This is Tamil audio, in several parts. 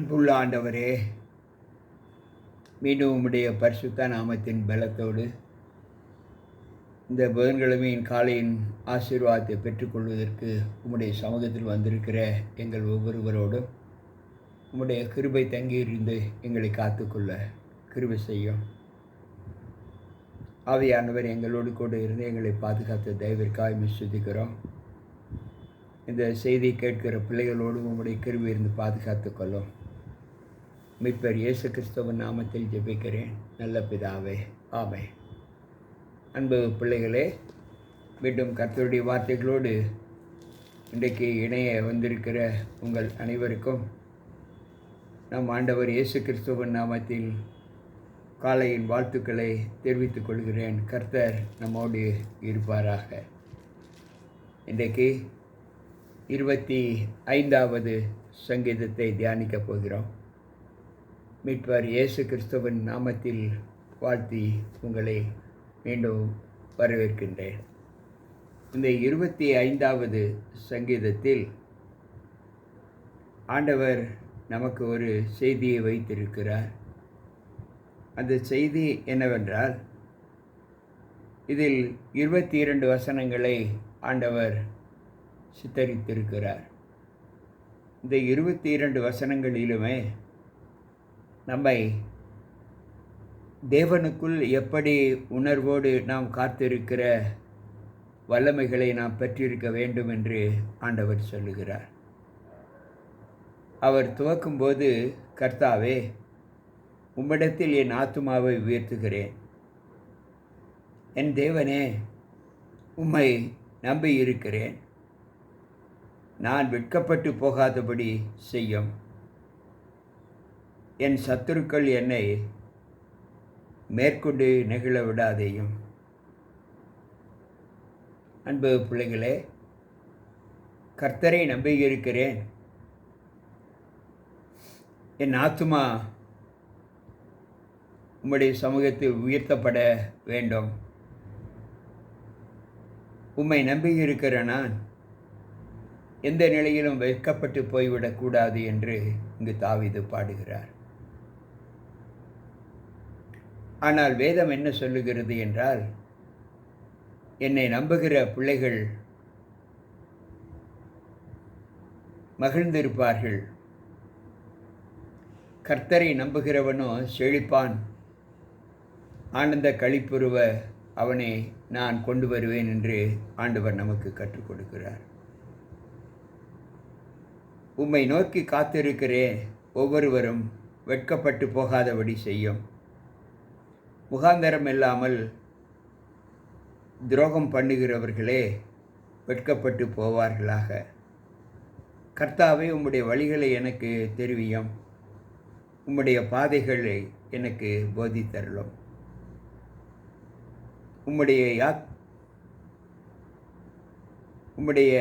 அன்புள்ள ஆண்டவரே, மீண்டும் உம்முடைய பரிசுத்த நாமத்தின் பலத்தோடு இந்த புதன்கிழமையின் காலையின் ஆசீர்வாதத்தை பெற்றுக்கொள்வதற்கு உம்முடைய சமூகத்தில் வந்திருக்கிற எங்கள் ஒவ்வொருவரோடும் உம்முடைய கிருபை தங்கியிருந்து எங்களை காத்துக்கொள்ள கிருபை செய்யும். ஆவியானவர் எங்களோடு கூட இருந்து எங்களை பாதுகாத்த தயவிற்காக சுத்திக்கிறோம். இந்த செய்தியை கேட்கிற பிள்ளைகளோடு உம்முடைய கிருபை இருந்து பாதுகாத்து கொள்ளும். மீட்பர் இயேசு கிறிஸ்துவின் நாமத்தில் ஜெபிக்கிறேன் நல்ல பிதாவே, ஆமென். அன்பு பிள்ளைகளே, மீண்டும் கர்த்தருடைய வார்த்தைகளோடு இன்றைக்கு இணைய வந்திருக்கிற உங்கள் அனைவருக்கும் நம் ஆண்டவர் இயேசு கிறிஸ்துவின் நாமத்தில் காலையின் வாழ்த்துக்களை தெரிவித்துக் கொள்கிறேன். கர்த்தர் நம்மோடு இருப்பாராக. இன்றைக்கு 25வது சங்கீதத்தை தியானிக்கப் போகிறோம். மீட்பர் இயேசு கிறிஸ்துவின் நாமத்தில் வாழ்த்தி உங்களை மீண்டும் வரவேற்கின்றேன். இந்த 25வது சங்கீதத்தில் ஆண்டவர் நமக்கு ஒரு செய்தியை வைத்திருக்கிறார். அந்த செய்தி என்னவென்றால், இதில் 22 வசனங்களை ஆண்டவர் சித்தரித்திருக்கிறார். இந்த 22 வசனங்களிலுமே நம்மை தேவனுக்குள் எப்படி உணர்வோடு நாம் காத்திருக்கிற வல்லமைகளை நாம் பெற்றிருக்க வேண்டும் என்று ஆண்டவர் சொல்லுகிறார். அவர் துவக்கும்போது, கர்த்தாவே, உம்மிடத்தில் என் ஆத்துமாவை உயர்த்துகிறேன். என் தேவனே, உம்மை நம்பியிருக்கிறேன். நான் வெட்கப்பட்டு போகாதபடி செய்யும். என் சத்துருக்கள் என்னை மேற்கொண்டு நெகிழ விடாதேயும். அன்பு பிள்ளைகளே, கர்த்தரை நம்பியிருக்கிறேன். என் ஆத்துமா உம்முடைய சமூகத்தில் உயர்த்தப்பட வேண்டும். உம்மை நம்பியிருக்கிற நான் எந்த நிலையிலும் வெட்கப்பட்டு போய்விடக்கூடாது என்று இங்கு தாவீது பாடுகிறார். ஆனால் வேதம் என்ன சொல்லுகிறது என்றால், என்னை நம்புகிற பிள்ளைகள் மகிழ்ந்திருப்பார்கள். கர்த்தரை நம்புகிறவனோ செழிப்பான். ஆனந்த களிப்புருவ அவனை நான் கொண்டு வருவேன் என்று ஆண்டவர் நமக்கு கற்றுக் கொடுக்கிறார். உம்மை நோக்கி காத்திருக்கிறேன் ஒவ்வொருவரும் வெட்கப்பட்டு போகாதபடி செய்யும். முகாந்தரம் இல்லாமல் துரோகம் பண்ணுகிறவர்களே வெட்கப்பட்டு போவார்களாக. கர்த்தாவே, உம்முடைய வழிகளை எனக்கு தெரிவியும். உம்முடைய பாதைகளை எனக்கு போதித்தருளும். உம்முடைய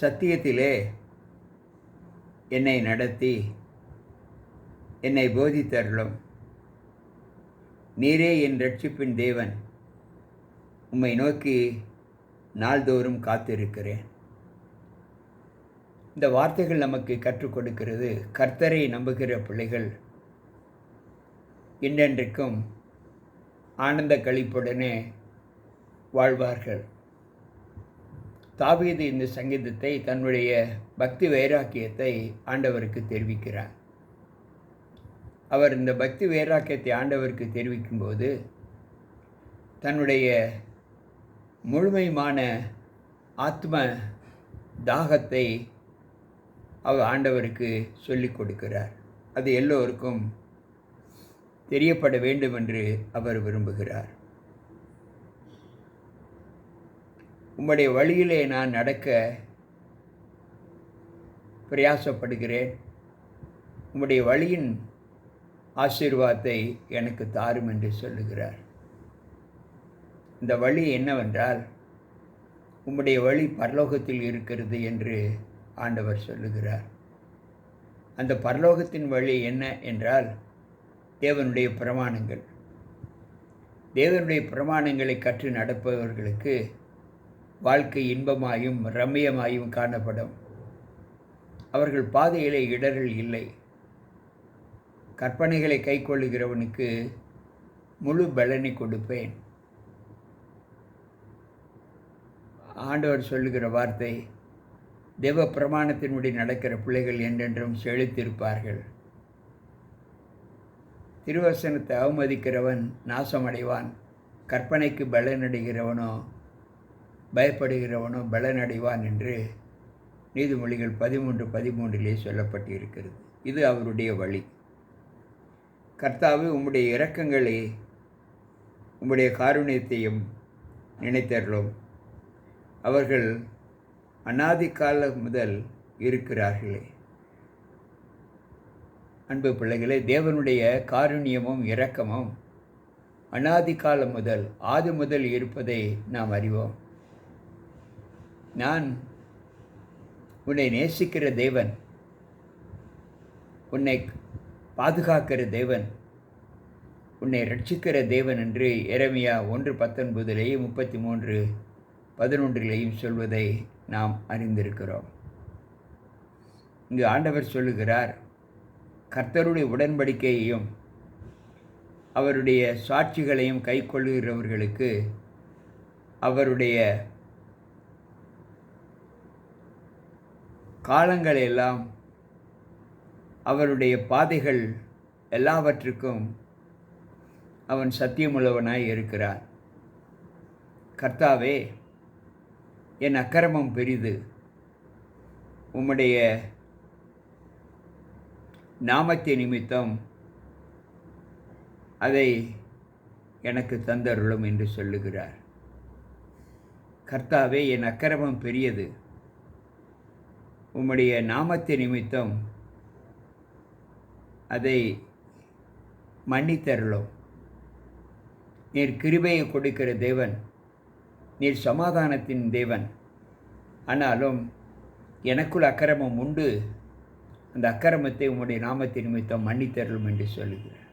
சத்தியத்திலே என்னை நடத்தி என்னை போதித்தருளும். நீரே என் இரட்சிப்பின் தேவன். உம்மை நோக்கி நாள்தோறும் காத்திருக்கிறேன். இந்த வார்த்தைகள் நமக்கு கற்றுக் கொடுக்கிறது, கர்த்தரை நம்புகிற பிள்ளைகள் என்றென்றைக்கும் ஆனந்த களிப்புடனே வாழ்வார்கள். தாவீது இந்த சங்கீதத்தை தன்னுடைய பக்தி வைராக்கியத்தை ஆண்டவருக்கு தெரிவிக்கிறார். அவர் இந்த பக்தி வைராக்கியத்தை ஆண்டவருக்கு தெரிவிக்கும்போது தன்னுடைய முழுமையான ஆத்ம தாகத்தை அவர் ஆண்டவருக்கு சொல்லிக் கொடுக்கிறார். அது எல்லோருக்கும் தெரியப்பட வேண்டும் என்று அவர் விரும்புகிறார். உம்முடைய வழியிலே நான் நடக்க பிரயாசப்படுகிறேன். உம்முடைய வழியின் ஆசீர்வாதத்தை எனக்கு தாரும் என்று சொல்லுகிறார். இந்த வழி என்னவென்றால், உம்முடைய வழி பரலோகத்தில் இருக்கிறது என்று ஆண்டவர் சொல்லுகிறார். அந்த பரலோகத்தின் வழி என்ன என்றால், தேவனுடைய பிரமாணங்கள். தேவனுடைய பிரமாணங்களை கற்று நடப்பவர்களுக்கு வாழ்க்கை இன்பமாயும் ரம்மியமாயும் காணப்படும். அவர்கள் பாதையிலே இடர்கள் இல்லை. கற்பனைகளை கைக்கொள்ளுகிறவனுக்கு முழு பலனை கொடுப்பேன். ஆண்டவர் சொல்லுகிற வார்த்தை, தேவ பிரமாணத்தின்படி நடக்கிற பிள்ளைகள் என்றென்றும் செழித்திருப்பார்கள். திருவசனத்தை அவமதிக்கிறவன் நாசமடைவான். கற்பனைக்கு பலனடைகிறவனோ பயப்படுகிறவனோ பலனடைவான் என்று நீதிமொழிகள் 13:13 சொல்லப்பட்டிருக்கிறது. இது அவருடைய வழி. கர்த்தாவே, உம்முடைய இரக்கங்களை உம்முடைய காருண்யத்தையும் நினைத்தருளும். அவர்கள் அநாதி காலம் முதல் இருக்கிறார்களே. அன்பு பிள்ளைகளே, தேவனுடைய காருண்யமும் இரக்கமும் அநாதி காலம் முதல் ஆதி முதல் இருப்பதை நாம் அறிவோம். நான் உன்னை நேசிக்கிற தேவன், உன்னை பாதுகாக்கிற தேவன், உன்னை ரட்சிக்கிற தேவன் என்று எரேமியா 1:19 33:11 சொல்வதை நாம் அறிந்திருக்கிறோம். இங்கு ஆண்டவர் சொல்லுகிறார், கர்த்தருடைய உடன்படிக்கையையும் அவருடைய சாட்சிகளையும் கைக்கொள்ளுகிறவர்களுக்கு அவருடைய காலங்கள் எல்லாம், அவருடைய பாதைகள் எல்லாவற்றுக்கும் அவன் சத்தியமுள்ளவனாய் இருக்கிறான். கர்த்தாவே, என் அக்கிரமம் பெரிது, உம்முடைய நாமத்தின் நிமித்தம் அதை எனக்கு தந்தருளும் என்று சொல்லுகிறார். கர்த்தாவே, என் அக்கிரமம் பெரியது, உம்முடைய நாமத்தின் நிமித்தம் அதை மன்னித்தருளும். நீர் கிருபையை கொடுக்கிற தேவன், நீர் சமாதானத்தின் தேவன். ஆனாலும் எனக்குள் அக்கிரமம் உண்டு, அந்த அக்கிரமத்தை உம்முடைய நாமத்தின் நிமித்தம் மன்னித்தருளும் என்று சொல்லுகிறார்.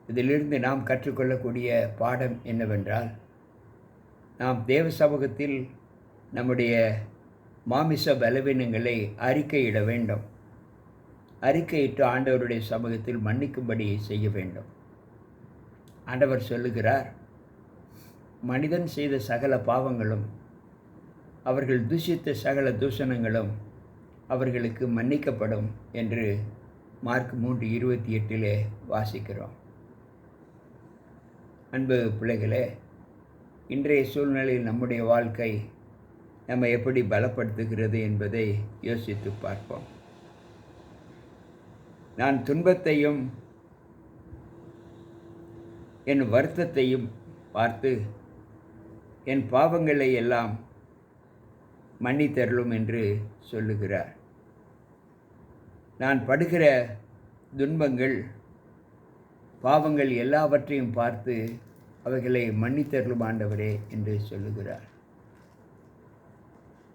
இதிலிருந்து நாம் கற்றுக்கொள்ளக்கூடிய பாடம் என்னவென்றால், நாம் தேவ சமூகத்தில் நம்முடைய மாமிச பலவீனங்களை அறிக்கையிட வேண்டும். அறிக்கையிட்டு ஆண்டவருடைய சமூகத்தில் மன்னிக்கும்படி செய்ய வேண்டும். ஆண்டவர் சொல்லுகிறார், மனிதன் செய்த சகல பாவங்களும், அவர்கள் தூஷித்த சகல தூஷணங்களும் அவர்களுக்கு மன்னிக்கப்படும் என்று மார்க் 3:28 வாசிக்கிறோம். அன்பு பிள்ளைகளே, இன்றைய சூழ்நிலையில் நம்முடைய வாழ்க்கை நம்மை எப்படி பலப்படுத்துகிறது என்பதை யோசித்து பார்ப்போம். நான் துன்பத்தையும் என் வருத்தத்தையும் பார்த்து என் பாவங்களை எல்லாம் மன்னித்தருளும் என்று சொல்லுகிறார். நான் படுகிற துன்பங்கள், பாவங்கள் எல்லாவற்றையும் பார்த்து அவைகளை மன்னித்தருளும் ஆண்டவரே என்று சொல்லுகிறார்.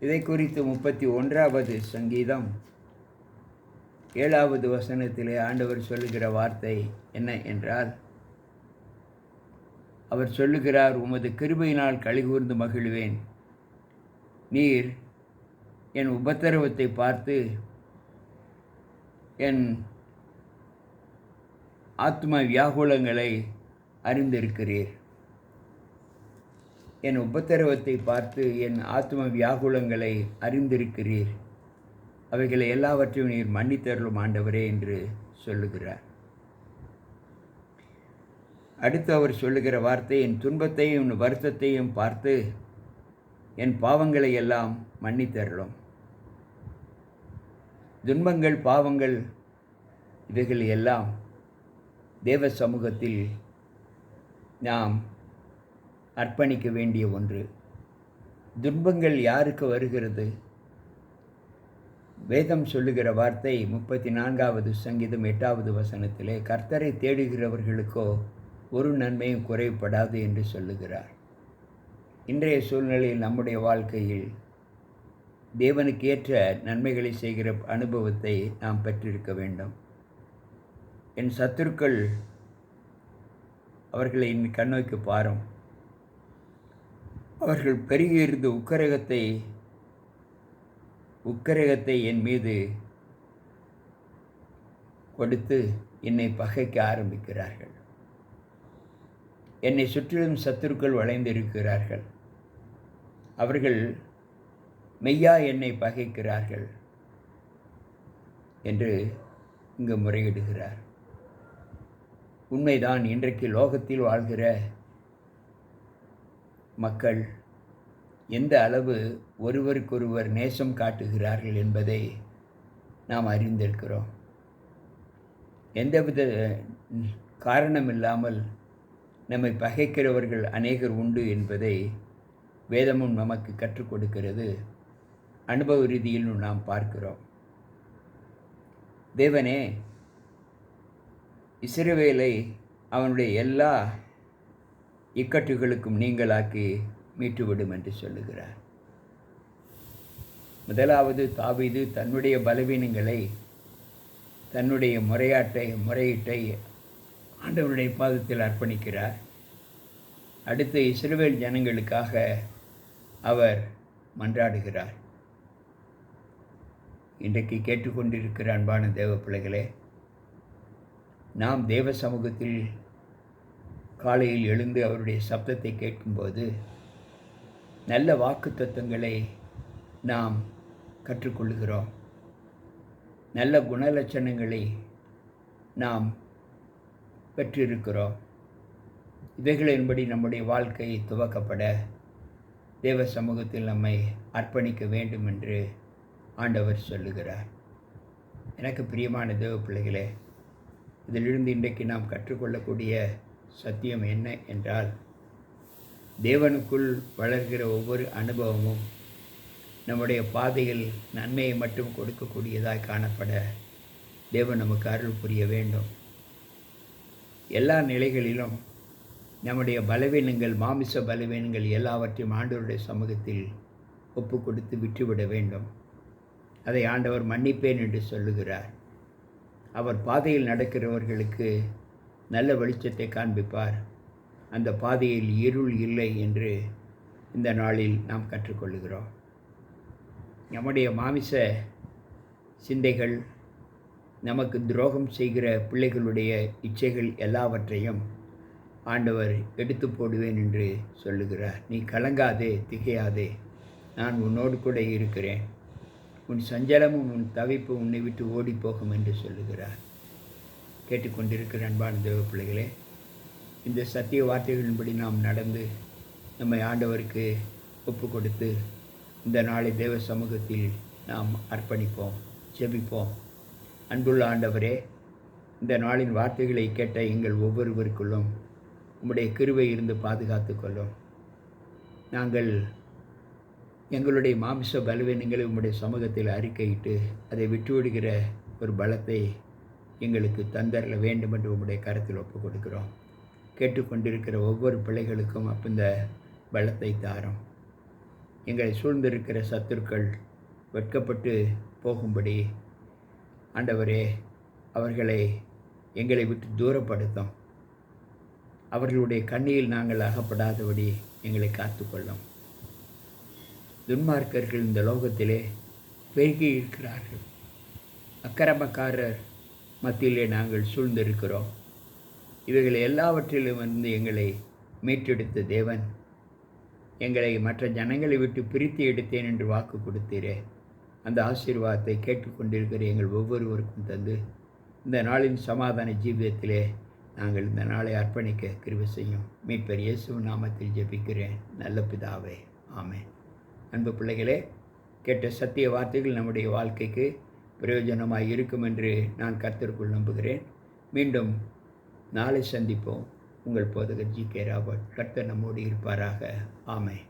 இதை குறித்து 31வது சங்கீதம் 7வது வசனத்திலே ஆண்டவர் சொல்லுகிற வார்த்தை என்ன என்றால், அவர் சொல்லுகிறார், உமது கிருபையினால் களிகூர்ந்து மகிழ்வேன். நீர் என் உபத்திரவத்தை பார்த்து என் ஆத்ம வியாகுலங்களை அறிந்திருக்கிறீர். என் உபத்திரவத்தை பார்த்து என் ஆத்ம வியாகுலங்களை அறிந்திருக்கிறீர். அவைகளை எல்லாவற்றையும் நீர் மன்னித்தருளும் ஆண்டவரே என்று சொல்லுகிறார். அடுத்து அவர் சொல்லுகிற வார்த்தை, என் துன்பத்தையும் என் வருத்தத்தையும் பார்த்து என் பாவங்களை எல்லாம் மன்னித்தருளும். துன்பங்கள், பாவங்கள் இவைகள் எல்லாம் தேவ சமூகத்தில் நாம் அர்ப்பணிக்க வேண்டிய ஒன்று. துன்பங்கள் யாருக்கு வருகிறது? வேதம் சொல்லுகிற வார்த்தை 34வது சங்கீதம் 8வது வசனத்திலே, கர்த்தரை தேடுகிறவர்களுக்கோ ஒரு நன்மையும் குறைபடாது என்று சொல்லுகிறார். இன்றைய சூழ்நிலையில் நம்முடைய வாழ்க்கையில் தேவனுக்கு ஏற்ற நன்மைகளை செய்கிற அனுபவத்தை நாம் பெற்றிருக்க வேண்டும். என் சத்துருக்கள், அவர்களை கண்ணோக்கி பாரும். அவர்கள் பெருகியிருந்த உக்கிரகத்தை என் மீது கொடுத்து என்னை பகைக்க ஆரம்பிக்கிறார்கள். என்னை சுற்றிலும் சத்துருக்கள் வளைந்திருக்கிறார்கள். அவர்கள் மெய்யா என்னை பகைக்கிறார்கள் என்று இங்கு முறையிடுகிறார். உண்மைதான், இன்றைக்கு லோகத்தில் வாழ்கிற மக்கள் எந்த அளவு ஒருவருக்கொருவர் நேசம் காட்டுகிறார்கள் என்பதை நாம் அறிந்திருக்கிறோம். எந்தவித காரணமில்லாமல் நம்மை பகைக்கிறவர்கள் அநேகர் உண்டு என்பதை வேதமும் நமக்கு கற்றுக் கொடுக்கிறது. அனுபவ ரீதியிலும் நாம் பார்க்கிறோம். தேவனே இஸ்ரவேலை அவனுடைய எல்லா இக்கட்டுகளுக்கும் நீங்களாக்கி மீட்டுவிடும் என்று சொல்லுகிறார். முதலாவது தாவீது தன்னுடைய பலவீனங்களை, தன்னுடைய முறையீட்டை ஆண்டவருடைய பாதத்தில் அர்ப்பணிக்கிறார். அடுத்து இஸ்ரவேல் ஜனங்களுக்காக அவர் மன்றாடுகிறார். இன்றைக்கு கேட்டுக்கொண்டிருக்கிற அன்பான தேவ பிள்ளைகளே, நாம் தேவ சமூகத்தில் காலையில் எழுந்து அவருடைய சப்தத்தை கேட்கும்போது நல்ல வாக்குத்தத்தங்களை நாம் கற்றுக்கொள்கிறோம். நல்ல குணலட்சணங்களை நாம் பெற்றிருக்கிறோம். இவைகளின்படி நம்முடைய வாழ்க்கை துவக்கப்பட தேவ சமூகத்தில் நம்மை அர்ப்பணிக்க வேண்டும் என்று ஆண்டவர் சொல்லுகிறார். எனக்கு பிரியமான தேவ பிள்ளைகளே, இதிலிருந்து இன்றைக்கு நாம் கற்றுக்கொள்ளக்கூடிய சத்தியம் என்ன என்றால், தேவனுக்குள் வளர்கிற ஒவ்வொரு அனுபவமும் நம்முடைய பாதையில் நன்மையை மட்டும் கொடுக்கக்கூடியதாய் காணப்பட தேவன் நமக்கு அருள் புரிய வேண்டும். எல்லா நிலைகளிலும் நம்முடைய பலவீனங்கள், மாமிச பலவீனங்கள் எல்லாவற்றையும் ஆண்டவருடைய சமூகத்தில் ஒப்பு கொடுத்து விட்டுவிட வேண்டும். அதை ஆண்டவர் மன்னிப்பேன் என்று சொல்லுகிறார். அவர் பாதையில் நடக்கிறவர்களுக்கு நல்ல வெளிச்சத்தை காண்பிப்பார். அந்த பாதையில் இருள் இல்லை என்று இந்த நாளில் நாம் கற்றுக்கொள்கிறோம். நம்முடைய மாமிச சிந்தைகள், நமக்கு துரோகம் செய்கிற பிள்ளைகளுடைய இச்சைகள் எல்லாவற்றையும் ஆண்டவர் எடுத்து போடுவேன் என்று சொல்லுகிறார். நீ கலங்காதே, திகையாதே, நான் உன்னோடு கூட இருக்கிறேன். உன் சஞ்சலமும் உன் தவிப்பும் உன்னை விட்டு ஓடிப்போகும் என்று சொல்லுகிறார். கேட்டுக்கொண்டிருக்கிற அன்பான தேவ பிள்ளைகளே, இந்த சத்திய வார்த்தைகளின்படி நாம் நடந்து நம்மை ஆண்டவருக்கு ஒப்பு கொடுத்து இந்த நாளை தேவ சமூகத்தில் நாம் அர்ப்பணிப்போம், ஜெபிப்போம். அன்புள்ள ஆண்டவரே, இந்த நாளின் வார்த்தைகளை கேட்ட எங்கள் ஒவ்வொருவருக்குள்ளும் உம்முடைய கிருபை இருந்து பாதுகாத்து கொள்ளும். நாங்கள் எங்களுடைய மாமிச பலவீனங்களை உம்முடைய சமூகத்தில் அறிக்கையிட்டு அதை விட்டுவிடுகிற ஒரு பலத்தை எங்களுக்கு தந்தரல வேண்டும் என்று உம்முடைய கரத்தில் ஒப்பு கொடுக்கிறோம். கேட்டுக்கொண்டிருக்கிற ஒவ்வொரு பிள்ளைகளுக்கும் இந்த பலத்தை தாரும். எங்களை சூழ்ந்திருக்கிற சத்துருக்கள் வெட்கப்பட்டு போகும்படி ஆண்டவரே அவர்களை எங்களை விட்டு தூரப்படுத்தும். அவர்களுடைய கண்ணியில் நாங்கள் அகப்படாதபடி எங்களை காத்துக்கொள்ளும். துன்மார்க்கர்கள் இந்த லோகத்திலே பெருகி இருக்கிறார்கள். அக்கிரமக்காரர் மத்தியிலே நாங்கள் சூழ்ந்திருக்கிறோம். இவைகளை எல்லாவற்றிலும் வந்து எங்களை மீட்டெடுத்த தேவன், எங்களை மற்ற ஜனங்களை விட்டு பிரித்து எடுத்தேன் என்று வாக்கு கொடுத்தீரே, அந்த ஆசீர்வாதத்தை கேட்டுக்கொண்டிருக்கிற எங்கள் ஒவ்வொருவருக்கும் தந்து இந்த நாளின் சமாதான ஜீவிதத்திலே நாங்கள் இந்த நாளை அர்ப்பணிக்க கிருபை செய்யும். மீட்பர் இயேசு நாமத்தில் ஜெபிக்கிறேன் நல்ல பிதாவே, ஆமென். அன்பு பிள்ளைகளே, கேட்ட சத்திய வார்த்தைகள் நம்முடைய வாழ்க்கைக்கு பிரயோஜனமாக இருக்கும் என்று நான் கர்த்தருக்குள் நம்புகிறேன். மீண்டும் நாளை சந்திப்போம். உங்கள் போதகர் ஜி.கே. ராபர்ட். கர்த்தர் நம்மோடு இருப்பாராக. ஆமென்.